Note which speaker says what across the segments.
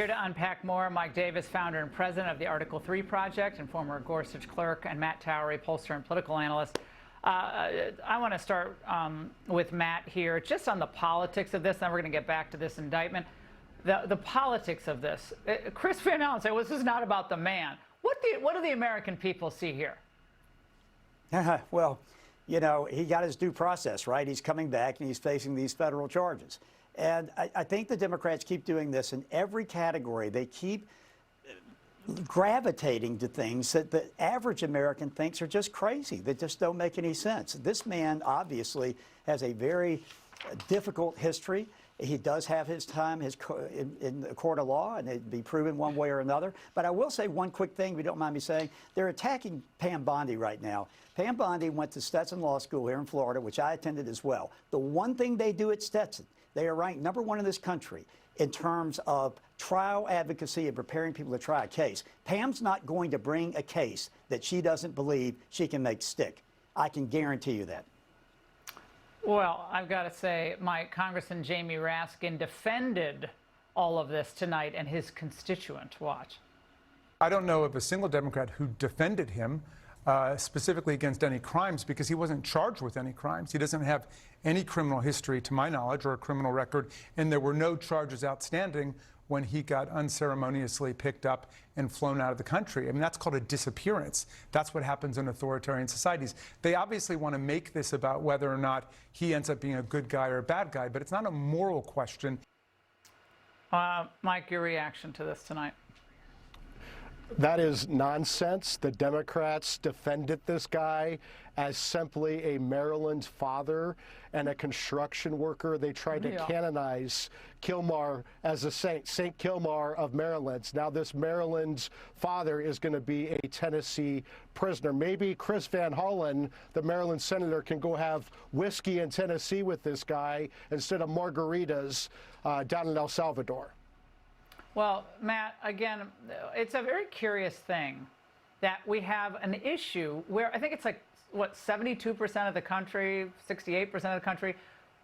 Speaker 1: Here to unpack more, Mike Davis, founder and president of the Article 3 Project and former Gorsuch clerk, and Matt Towery, pollster and political analyst. I want to start with Matt here, just on the politics of this, then we're going to get back to this indictment. The politics of this. Chris Van Allen said, well, this is not about the man. What do the American people see here?
Speaker 2: Well, you know, he got his due process, right? He's coming back and he's facing these federal charges. And I think the Democrats keep doing this in every category. They keep gravitating to things that the average American thinks are just crazy, that just don't make any sense. This man obviously has a very difficult history. He does have his time in the court of law, and it'd be proven one way or another. But I will say one quick thing, if you don't mind me saying. They're attacking Pam Bondi right now. Pam Bondi went to Stetson Law School here in Florida, which I attended as well. The one thing they do at Stetson, they are ranked #1 in this country in terms of trial advocacy and preparing people to try a case. Pam's not going to bring a case that she doesn't believe she can make stick. I can guarantee you that.
Speaker 1: Well, I've got to say, Congressman Jamie Raskin defended all of this tonight, and his constituent. Watch.
Speaker 3: I don't know of a single Democrat who defended him specifically against any crimes, because he wasn't charged with any crimes. He doesn't have any criminal history, to my knowledge, or a criminal record, and there were no charges outstanding when he got unceremoniously picked up and flown out of the country. I mean, that's called a disappearance. That's what happens in authoritarian societies. They obviously want to make this about whether or not he ends up being a good guy or a bad guy, but it's not a moral question.
Speaker 1: Mike, your reaction to this tonight?
Speaker 4: That is nonsense. The Democrats defended this guy as simply a Maryland father and a construction worker. They tried to canonize Kilmar as a saint, St. Kilmar of Maryland. Now this Maryland's father is going to be a Tennessee prisoner. Maybe Chris Van Hollen, the Maryland senator, can go have whiskey in Tennessee with this guy instead of margaritas down in El Salvador.
Speaker 1: Well, Matt, again, it's a very curious thing that we have an issue where I think it's like, what, 72% of the country, 68% of the country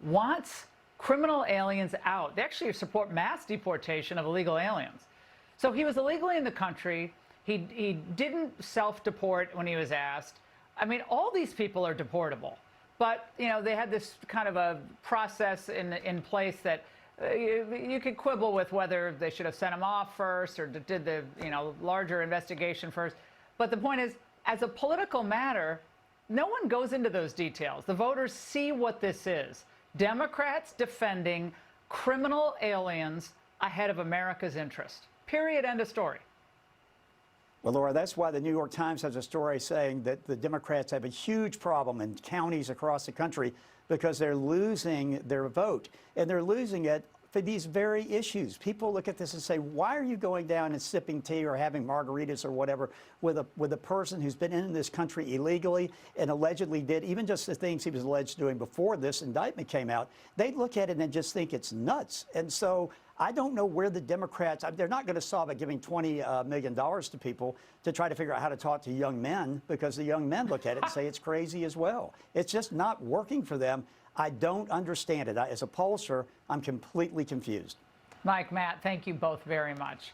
Speaker 1: wants criminal aliens out. They actually support mass deportation of illegal aliens. So he was illegally in the country. He didn't self-deport when he was asked. I mean, all these people are deportable. But, you know, they had this kind of a process in place that you could quibble with whether they should have sent him off first or did the larger investigation first. But the point is, as a political matter, no one goes into those details. The voters see what this is. Democrats defending criminal aliens ahead of America's interest. Period. End of story.
Speaker 2: Well, Laura, that's why the New York Times has a story saying that the Democrats have a huge problem in counties across the country because they're losing their vote, and they're losing it for these very issues. People look at this and say, why are you going down and sipping tea or having margaritas or whatever with a person who's been in this country illegally and allegedly did even just the things he was alleged doing before this indictment came out? They look at it and just think it's nuts. And so I don't know where the Democrats, they're not going to solve it giving $20 million to people to try to figure out how to talk to young men, because the young men look at it and say it's crazy as well. It's just not working for them. I don't understand it. As a pollster, I'm completely confused.
Speaker 1: Mike, Matt, thank you both very much.